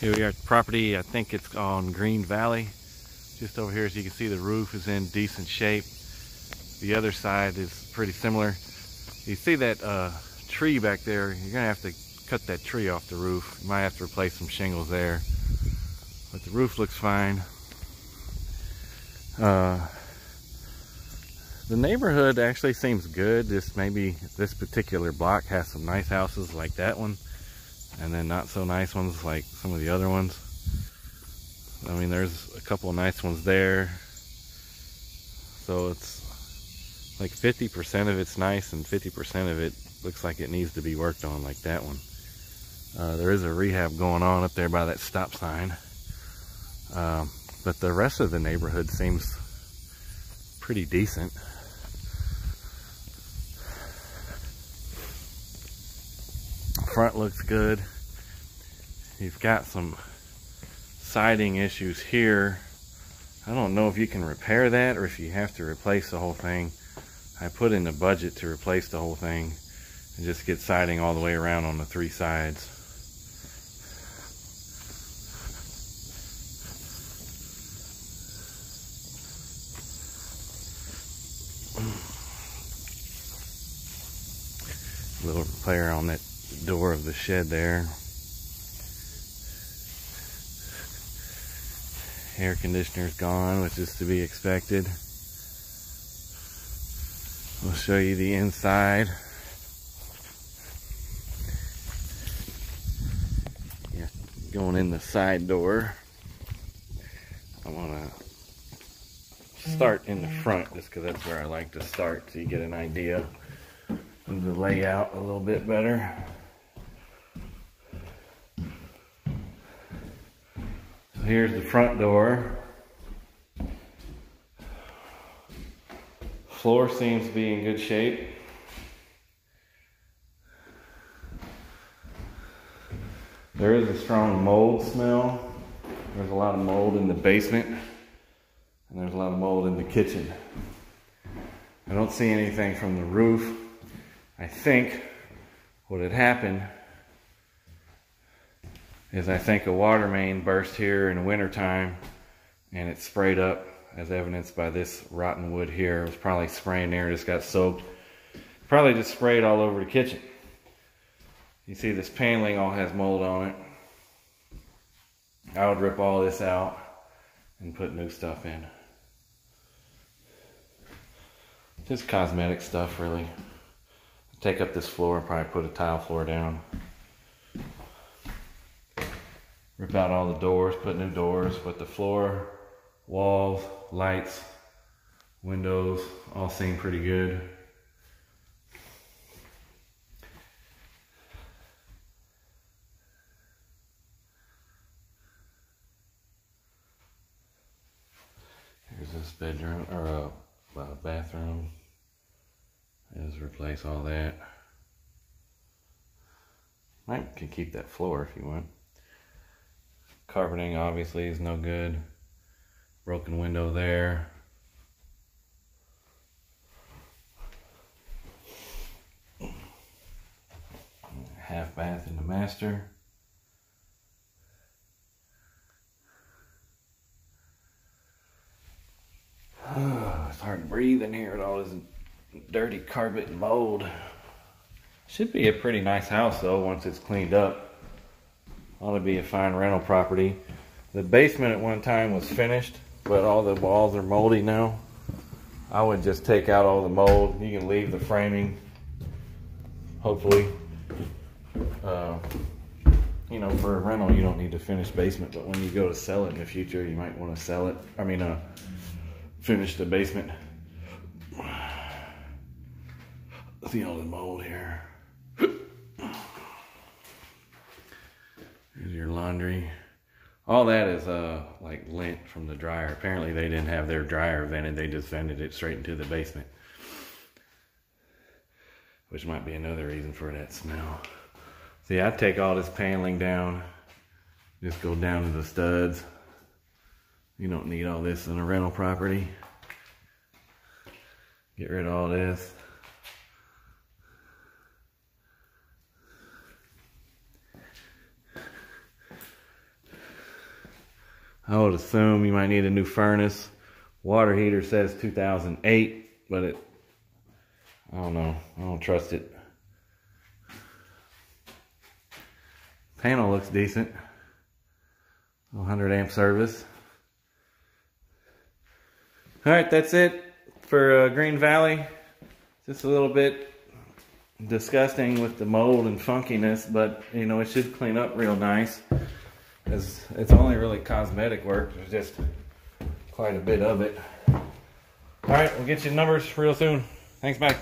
Here we are at the property. I think it's on Green Valley. Just over here, as you can see, the roof is in decent shape. The other side is pretty similar. You see that tree back there? You're gonna have to cut that tree off the roof. You might have to replace some shingles there. But the roof looks fine. The neighborhood actually seems good. Just maybe this particular block has some nice houses like that one, and then not so nice ones like some of the other ones. I mean, there's a couple of nice ones there. So it's like 50% of it's nice and 50% of it looks like it needs to be worked on, like that one. There is a rehab going on up there by that stop sign. But the rest of the neighborhood seems pretty decent. Front looks good. You've got some siding issues here. I don't know if you can repair that or if you have to replace the whole thing. I put in the budget to replace the whole thing and just get siding all the way around on the three sides. A little repair on that door of the shed there. Air conditioner's gone, which is to be expected. We'll show you the inside. Yeah, going in the side door. I want to start in the front just because that's where I like to start, so you get an idea of the layout a little bit better. So here's the front door. Floor seems to be in good shape. There is a strong mold smell. There's a lot of mold in the basement, and there's a lot of mold in the kitchen. I don't see anything from the roof. I think what had happened is I think a water main burst here in the wintertime and it sprayed up, as evidenced by this rotten wood here. It was probably spraying there, just got soaked. Probably just sprayed all over the kitchen. You see this paneling all has mold on it. I would rip all this out and put new stuff in. Just cosmetic stuff, really. Take up this floor and probably put a tile floor down. Rip out all the doors, put new doors, but the floor, walls, lights, windows all seem pretty good. Here's this bedroom, or bathroom. Just replace all that. Might can keep that floor if you want. Carpeting obviously is no good. Broken window there. Half bath in the master. It's hard to breathe in here with all this dirty carpet and mold. Should be a pretty nice house though once it's cleaned up. Ought to be a fine rental property. The basement at one time was finished, but all the walls are moldy now. I would just take out all the mold. You can leave the framing, hopefully. You know, for a rental you don't need to finish basement, but when you go to sell it in the future you might want to sell it. Finish the basement. See all the mold here. Here's your laundry. All that is like lint from the dryer. Apparently they didn't have their dryer vented. They just vented it straight into the basement, which might be another reason for that smell. See, I take all this paneling down. Just go down to the studs. You don't need all this in a rental property. Get rid of all this. I would assume you might need a new furnace. Water heater says 2008, but I don't know. I don't trust it. Panel looks decent. 100 amp service. All right, that's it for Green Valley. Just a little bit disgusting with the mold and funkiness, but you know, it should clean up real nice. It's only really cosmetic work. There's just quite a bit of it. All right, we'll get you numbers real soon. Thanks, bye.